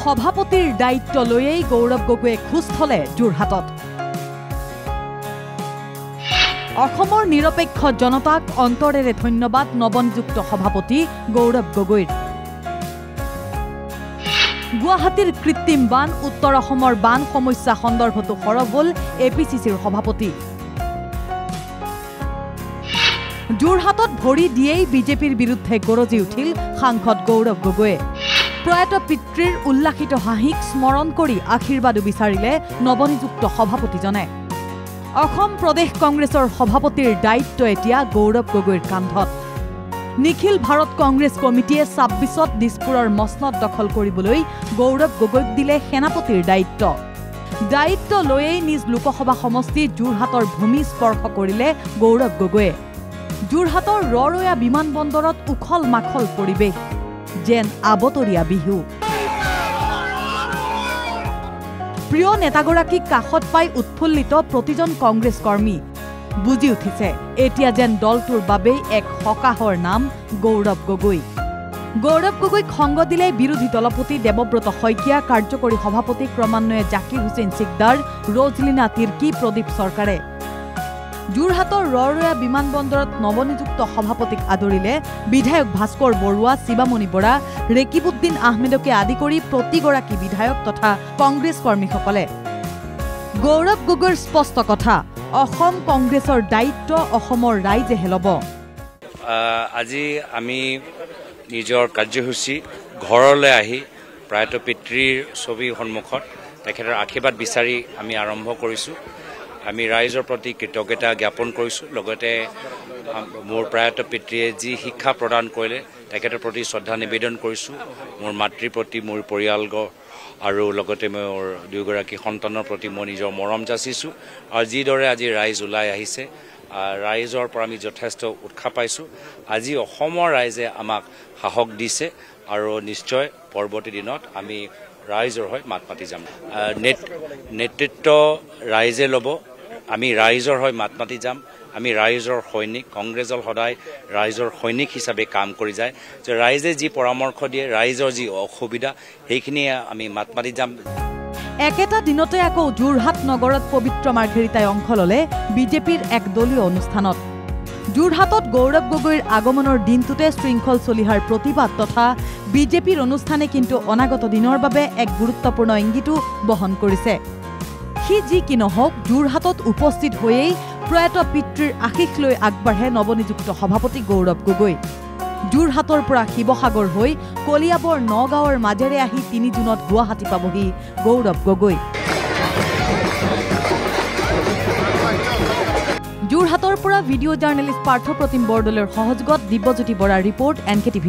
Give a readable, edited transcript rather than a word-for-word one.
সভাপতিৰ দায়িত্ব লৈয়েই গৌৰৱ গগৈয়ে খোজ থলে যোৰহাটত। অসমৰ নিৰপেক্ষ জনতাক অন্তৰেৰে ধন্যবাদ নৱনিযুক্ত সভাপতি গৌৰৱ গগৈৰ। গুৱাহাটীৰ কৃত্ৰিম বান, উত্তৰ অসমৰ বান সমস্যা সন্দৰ্ভতো সৰব হ'ল APCCৰ সভাপতি। যোৰহাটত ভৰি দিয়েই বিজেপিৰ বিৰুদ্ধে গৰজি উঠিল সাংসদ গৌৰৱ গগৈয়ে। প্ৰয়াত পিতৃৰ উল্লাসিত হাঁহিক স্মৰণ কৰি আশীৰ্বাদো বিচাৰিলে নৱনিযুক্ত সভাপতিজনে। অসম প্ৰদেশ কংগ্ৰেছৰ সভাপতিৰ দায়িত্ব এতিয়া গৌৰৱ গগৈৰ কান্ধত। নিখিল ভাৰত কংগ্ৰেছ কমিটিয়ে ২৬ত দিছপুৰৰ মছনদ দখল কৰিবলৈ গৌৰৱ গগৈক দিলে সেনাপতিৰ দায়িত্ব লৈয়েই নিজ লোকসভা সমষ্টি যোৰহাটৰ ভূমি স্পৰ্শ কৰিলে গৌৰৱ গগৈয়ে। যোৰহাটৰ ৰৰৈয়া বিমানবন্দৰত উখল মাখল পৰিৱেশ, যেন আবতৰীয়া বিহু। প্ৰিয় নেতাগৰাকীক কাষত পাই উৎফুল্লিত প্ৰতিজন কংগ্ৰেছ কৰ্মী। বুজি উঠিছে এতিয়া যেন দলটোৰ বাবেই এক সকাহৰ নাম গৌৰৱ গগৈ। গৌৰৱ গগৈক সংগ দিলে বিৰোধী দলপতি দেৱব্ৰত শইকীয়া, কাৰ্যকৰী সভাপতি ক্ৰমান্বয়ে জাকিৰ হুছেইন সিকদাৰ, ৰজলিনা তিৰ্কী, প্ৰদীপ চৰকাৰে। যোৰহাটৰ ৰৰৈয়া বিমানবন্দৰত নৱনিযুক্ত সভাপতিক আদৰিলে বিধায়ক ভাস্কৰ বৰুৱা, শিৱামণি বৰা, ৰেকিবুদ্দিন আহমেদকে আদি কৰি প্ৰতিগৰাকী বিধায়ক তথা কংগ্ৰেছ কৰ্মীসকলে। গৌৰৱ গগৈৰ স্পষ্ট কথা, অসম কংগ্ৰেছৰ দায়িত্ব অসমৰ ৰাইজেহে ল'ব। আজি আমি নিজৰ কাৰ্যসূচী ঘৰলৈ আহি প্ৰয়াত পিতৃৰ ছবিৰ সন্মুখত তেখেতৰ আশীৰ্বাদ বিচাৰি আমি আৰম্ভ কৰিছোঁ। আমি ৰাইজৰ প্ৰতি কৃতজ্ঞতা জ্ঞাপন কৰিছোঁ। লগতে মোৰ প্ৰয়াত পিতৃয়ে যি শিক্ষা প্ৰদান কৰিলে তেখেতৰ প্ৰতি শ্ৰদ্ধা নিবেদন কৰিছোঁ। মোৰ মাতৃৰ প্ৰতি, মোৰ পৰিয়ালবৰ্গ আৰু লগতে মোৰ দুয়োগৰাকী সন্তানৰ প্ৰতি মই নিজৰ মৰম যাচিছোঁ। আৰু যিদৰে আজি ৰাইজ ওলাই আহিছে, ৰাইজৰ পৰা আমি যথেষ্ট উৎসাহ পাইছোঁ। আজি অসমৰ ৰাইজে আমাক সাহস দিছে আৰু নিশ্চয় পৰৱৰ্তী দিনত আমি ৰাইজৰ হৈ মাত মাতি যাম। নেতৃত্ব ৰাইজে ল'ব, আমি ৰাইজৰ হৈ মাত মাতি যাম। আমি ৰাইজৰ সৈনিক, কংগ্ৰেছ দল সদায় ৰাইজৰ সৈনিক হিচাপে কাম কৰি যায়। যে ৰাইজে যি পৰামৰ্শ দিয়ে, ৰাইজৰ যি অসুবিধা, সেইখিনিয়ে আমি মাত মাতি যাম। একেটা দিনতে আকৌ যোৰহাট নগৰত পবিত্ৰ মাৰ্ঘেৰিটাই অংশ ল'লে বিজেপিৰ এক দলীয় অনুষ্ঠানত। যোৰহাটত গৌৰৱ গগৈৰ আগমনৰ দিনটোতে শৃংখল চলিহাৰ প্ৰতিবাদ তথা বিজেপিৰ অনুষ্ঠানে কিন্তু অনাগত দিনৰ বাবে এক গুৰুত্বপূৰ্ণ ইংগিতো বহন কৰিছে। সি যি কি নহওক, যোৰহাটত উপস্থিত হৈয়েই প্ৰয়াত পিতৃৰ আশীষ লৈ আগবাঢ়ে নৱনিযুক্ত সভাপতি গৌৰৱ গগৈ। যোৰহাটৰ পৰা শিৱসাগৰ হৈ কলিয়াবৰ নগাঁৱৰ মাজেৰে আহি ৩ জুনত গুৱাহাটী পাবহি গৌৰৱ গগৈ। যোৰহাটৰ পৰা ভিডিঅ' জাৰ্নেলিষ্ট পাৰ্থ প্ৰতিম বৰদলৈৰ সহযোগত দিব্যজ্যোতি বৰাৰ ৰিপৰ্ট NKTV+।